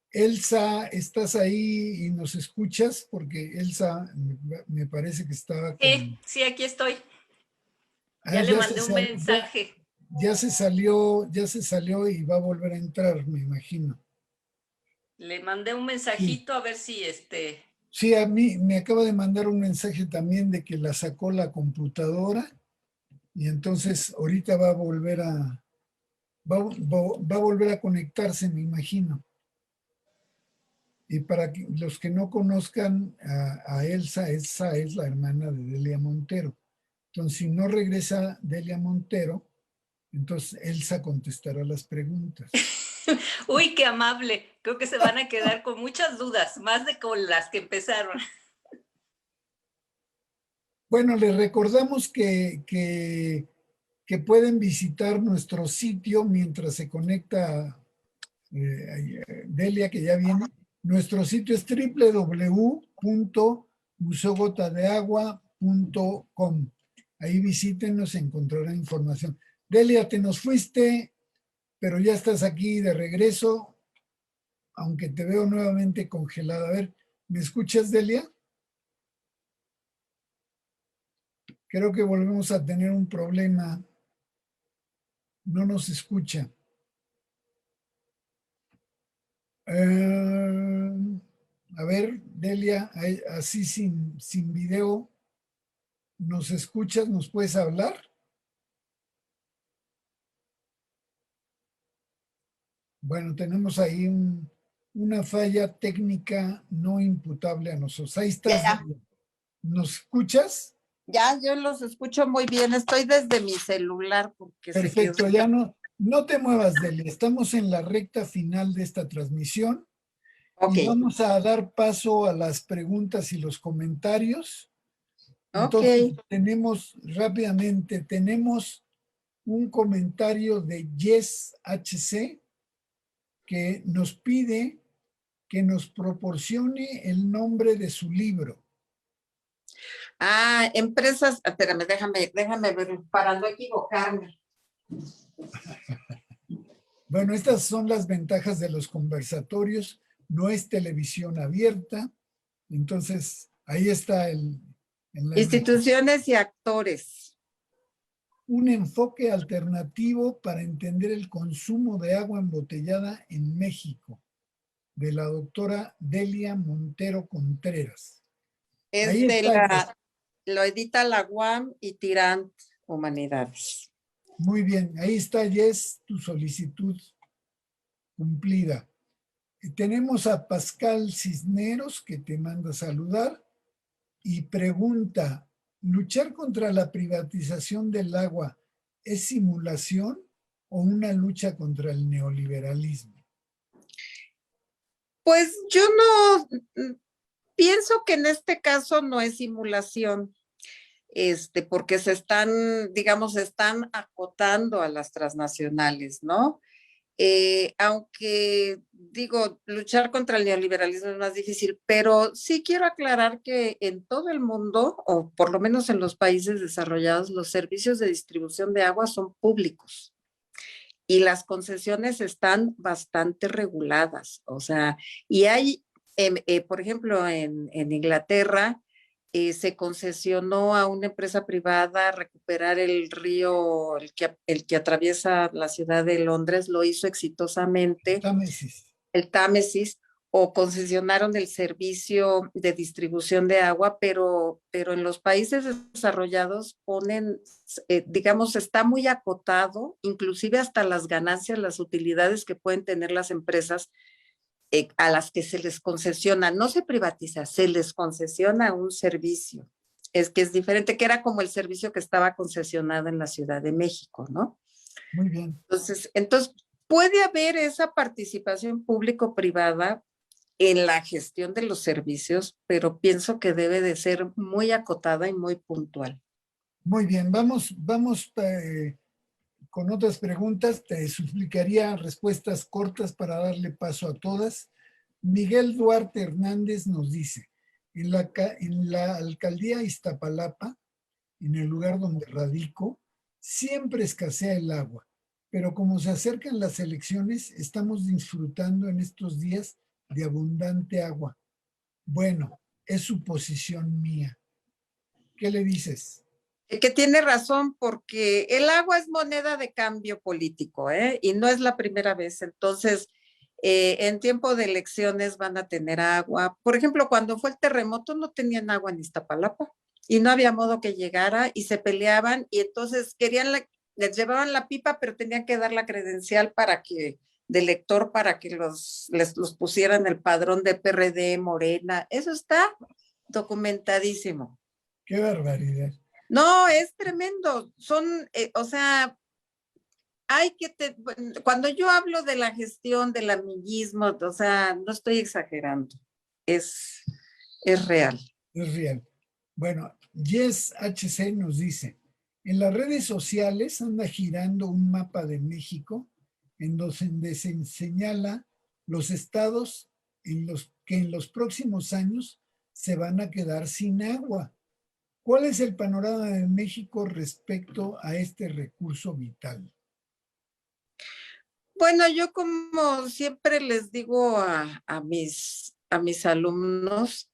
Elsa, ¿estás ahí y nos escuchas? Porque Elsa me parece que estaba Sí, con... sí, aquí estoy. Ah, Ya le mandé un mensaje. ya se salió y va a volver a entrar, me imagino. Le mandé un Sí. mensajito a ver si Sí, a mí me acaba de mandar un mensaje también de que la sacó la computadora y entonces ahorita va a volver a conectarse, me imagino. Y para los que no conozcan a Elsa es la hermana de Delia Montero. Entonces, si no regresa Delia Montero, entonces Elsa contestará las preguntas. Uy, qué amable. Creo que se van a quedar con muchas dudas, más de con las que empezaron. Bueno, les recordamos que pueden visitar nuestro sitio mientras se conecta Delia, que ya viene. Nuestro sitio es www.museogotadeagua.com. Ahí visítenos, encontrarán información. Delia, te nos fuiste, pero ya estás aquí de regreso, aunque te veo nuevamente congelada. A ver, ¿me escuchas, Delia? Creo que volvemos a tener un problema. No nos escucha. A ver, Delia, así sin video, ¿nos escuchas? ¿Nos puedes hablar? Bueno, tenemos ahí una falla técnica no imputable a nosotros. Ahí estás, Ya, Delia. ¿Nos escuchas? ya, yo los escucho muy bien. Estoy desde mi celular porque se quedó. Perfecto, ya no te muevas, Delia. Estamos en la recta final de esta transmisión Ok, y vamos a dar paso a las preguntas y los comentarios. ok. Entonces, tenemos un comentario de Yes HC que nos pide que nos proporcione el nombre de su libro. Ah, empresas, espérame, déjame ver para no equivocarme. Bueno, estas son las ventajas de los conversatorios. No es televisión abierta. Entonces, ahí está Instituciones y actores. un enfoque alternativo para entender el consumo de agua embotellada en México, de la doctora Delia Montero Contreras. Es Ahí está. lo edita la UAM y Tirant Humanidades. Muy bien, ahí está, Jess, tu solicitud cumplida. Tenemos a Pascal Cisneros que te manda a saludar y pregunta, ¿luchar contra la privatización del agua es simulación o una lucha contra el neoliberalismo? Pues yo no pienso que en este caso no es simulación, porque se están, digamos, se están acotando a las transnacionales, ¿no? Aunque digo, luchar contra el neoliberalismo es más difícil, pero sí quiero aclarar que en todo el mundo, o por lo menos en los países desarrollados, los servicios de distribución de agua son públicos y las concesiones están bastante reguladas. O sea, y hay, por ejemplo, en Inglaterra, se concesionó a una empresa privada recuperar el río, el que atraviesa la ciudad de Londres, lo hizo exitosamente, Támesis. el Támesis, o concesionaron el servicio de distribución de agua, pero en los países desarrollados ponen, digamos, está muy acotado, inclusive hasta las ganancias, las utilidades que pueden tener las empresas a las que se les concesiona, no se privatiza, se les concesiona un servicio. Es que es diferente, que era como el servicio que estaba concesionado en la Ciudad de México, ¿no? Muy bien. Entonces puede haber esa participación público-privada en la gestión de los servicios, pero pienso que debe de ser muy acotada y muy puntual. Muy bien, vamos con otras preguntas. Te suplicaría respuestas cortas para darle paso a todas. Miguel Duarte Hernández nos dice, en la alcaldía Iztapalapa, en el lugar donde radico, siempre escasea el agua, pero como se acercan las elecciones, estamos disfrutando en estos días de abundante agua. Bueno, es suposición mía. ¿Qué le dices? Que tiene razón, porque el agua es moneda de cambio político, ¿eh? Y no es la primera vez. Entonces, en tiempo de elecciones van a tener agua. Por ejemplo, cuando fue el terremoto no tenían agua en Iztapalapa y no había modo que llegara y se peleaban y entonces les llevaban la pipa, pero tenían que dar la credencial del elector para que los pusieran el padrón de PRD, Morena. Eso está documentadísimo. Qué barbaridad. No, es tremendo. O sea, cuando yo hablo de la gestión, del amiguismo, o sea, no estoy exagerando. Es, es real. Es real. Bueno, Yes HC nos dice, en las redes sociales anda girando un mapa de México en donde se señala los estados que en los próximos años se van a quedar sin agua. ¿Cuál es el panorama de México respecto a este recurso vital? Bueno, yo como siempre les digo a mis alumnos,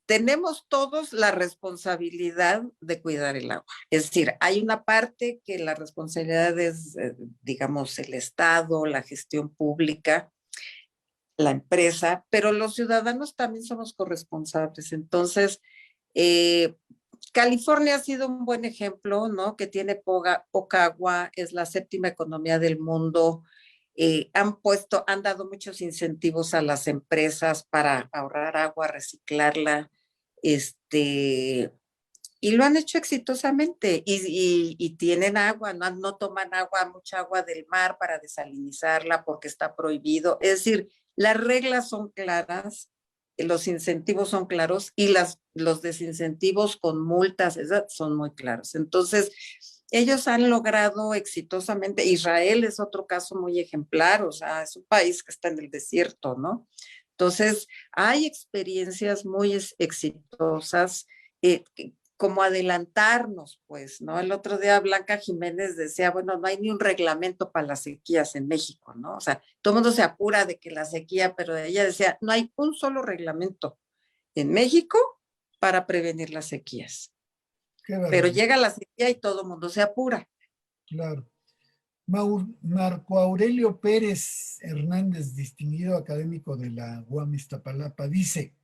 tenemos todos la responsabilidad de cuidar el agua. Es decir, hay una parte que la responsabilidad es, digamos, el Estado, la gestión pública, la empresa, pero los ciudadanos también somos corresponsables. Entonces, eh, California ha sido un buen ejemplo, ¿no? Que tiene poca agua, es la séptima economía del mundo. Han dado muchos incentivos a las empresas para ahorrar agua, reciclarla, y lo han hecho exitosamente y tienen agua, no toman mucha agua del mar para desalinizarla porque está prohibido. Es decir, las reglas son claras, los incentivos son claros y los desincentivos con multas esas son muy claros. Entonces, ellos han logrado exitosamente, Israel es otro caso muy ejemplar, o sea, es un país que está en el desierto, ¿no? Entonces, hay experiencias muy exitosas, como adelantarnos, pues, ¿no? El otro día Blanca Jiménez decía, bueno, no hay ni un reglamento para las sequías en México, ¿no? O sea, todo el mundo se apura de que la sequía, pero ella decía, no hay un solo reglamento en México para prevenir las sequías. Pero llega la sequía y todo el mundo se apura. Claro. Marco Aurelio Pérez Hernández, distinguido académico de la UAM Iztapalapa, dice,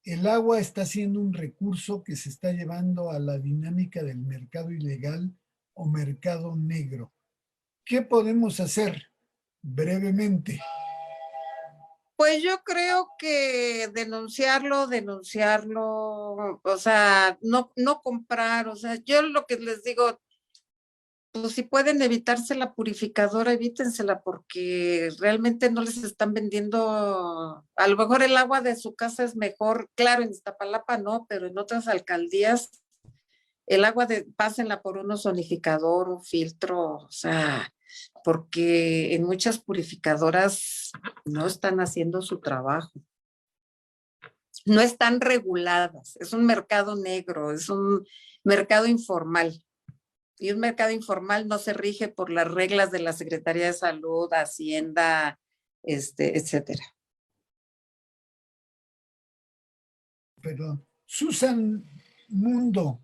el agua está siendo un recurso que se está llevando a la dinámica del mercado ilegal o mercado negro. ¿Qué podemos hacer? Brevemente. Pues yo creo que denunciarlo, o sea, no comprar, o sea, yo lo que les digo, pues si pueden evitarse la purificadora, evítensela porque realmente no les están vendiendo, a lo mejor el agua de su casa es mejor, claro, en Iztapalapa no, pero en otras alcaldías el agua pásenla por un ozonificador, un filtro, o sea, porque en muchas purificadoras no están haciendo su trabajo, no están reguladas, es un mercado negro, es un mercado informal. Y un mercado informal no se rige por las reglas de la Secretaría de Salud, Hacienda, etcétera. Perdón. Susan Mundo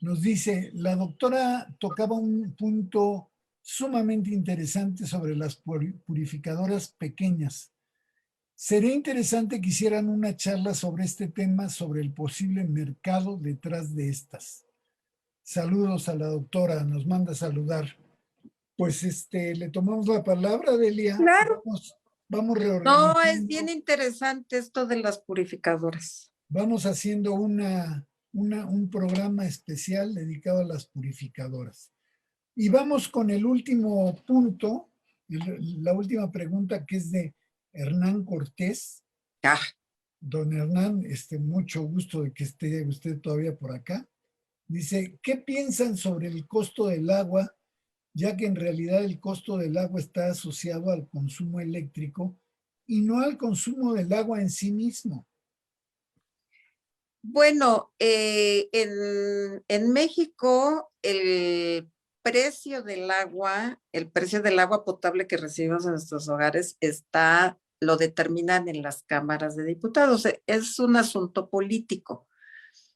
nos dice, la doctora tocaba un punto sumamente interesante sobre las purificadoras pequeñas. Sería interesante que hicieran una charla sobre este tema, sobre el posible mercado detrás de estas. Saludos a la doctora, nos manda a saludar. Pues le tomamos la palabra, Delia. Claro. Vamos No, es reorganizando. bien interesante esto de las purificadoras. Vamos haciendo un programa especial dedicado a las purificadoras. Y vamos con el último punto, la última pregunta, que es de Hernán Cortés. Ah. Don Hernán, mucho gusto de que esté usted todavía por acá. Dice, ¿qué piensan sobre el costo del agua? Ya que en realidad el costo del agua está asociado al consumo eléctrico y no al consumo del agua en sí mismo. Bueno, en México el precio del agua potable que recibimos en nuestros hogares lo determinan en las cámaras de diputados. Es un asunto político.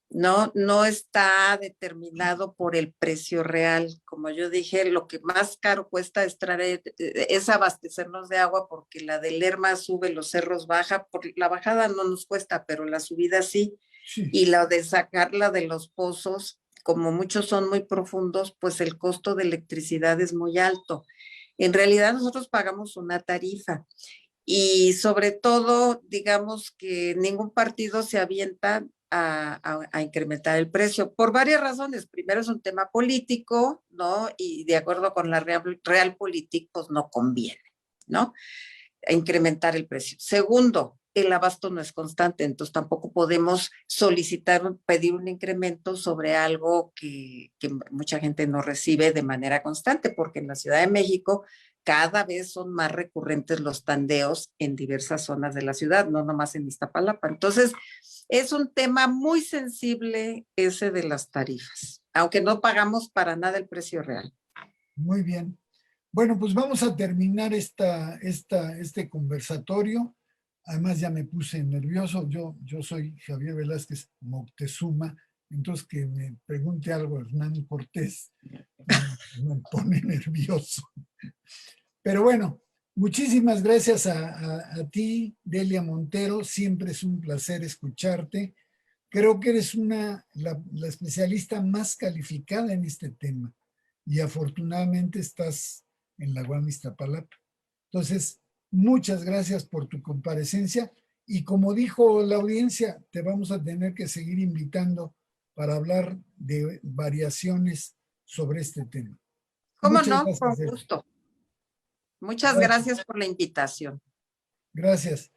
No está determinado por el precio real. Como yo dije, lo que más caro cuesta es abastecernos de agua porque la del Lerma sube, los cerros baja, por la bajada no nos cuesta, pero la subida sí. Sí. Y la de sacarla de los pozos, como muchos son muy profundos, pues el costo de electricidad es muy alto. En realidad nosotros pagamos una tarifa. Y sobre todo, digamos que ningún partido se avienta a incrementar el precio por varias razones. Primero es un tema político, ¿no? Y de acuerdo con la Realpolitik, pues no conviene, ¿no? A incrementar el precio. Segundo, el abasto no es constante, entonces tampoco podemos pedir un incremento sobre algo que mucha gente no recibe de manera constante, porque en la Ciudad de México cada vez son más recurrentes los tandeos en diversas zonas de la ciudad, no nomás en Iztapalapa. Entonces, es un tema muy sensible ese de las tarifas, aunque no pagamos para nada el precio real. Muy bien. Bueno, pues vamos a terminar este conversatorio. Además ya me puse nervioso. Yo soy Javier Velázquez Moctezuma, entonces que me pregunte algo Hernán Cortés me pone nervioso. Pero bueno, muchísimas gracias a ti, Delia Montero. Siempre es un placer escucharte. Creo que eres la especialista más calificada en este tema y afortunadamente estás en la UAM Iztapalapa. Entonces, muchas gracias por tu comparecencia y como dijo la audiencia, te vamos a tener que seguir invitando para hablar de variaciones sobre este tema. ¿Cómo Muchas no? gracias, Con Delia. gusto. Muchas gracias por la invitación. Gracias.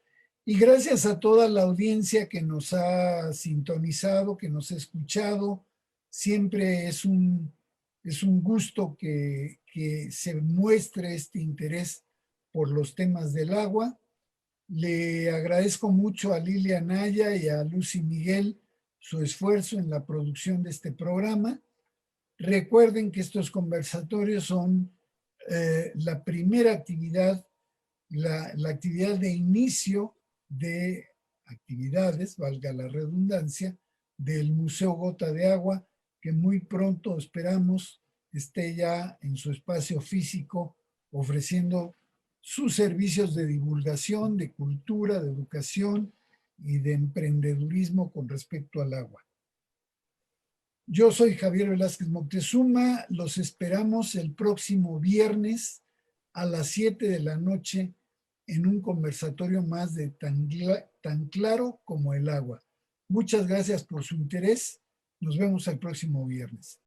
Y gracias a toda la audiencia que nos ha sintonizado, que nos ha escuchado. Siempre es un gusto que se muestre este interés por los temas del agua. Le agradezco mucho a Lilia Anaya y a Lucy Miguel su esfuerzo en la producción de este programa. Recuerden que estos conversatorios son la primera actividad, la actividad de inicio de actividades, valga la redundancia, del Museo Gota de Agua, que muy pronto esperamos esté ya en su espacio físico ofreciendo sus servicios de divulgación, de cultura, de educación y de emprendedurismo con respecto al agua. Yo soy Javier Velázquez Moctezuma, los esperamos el próximo viernes a las 7 de la noche en un conversatorio más de tan claro como el agua. Muchas gracias por su interés. Nos vemos el próximo viernes.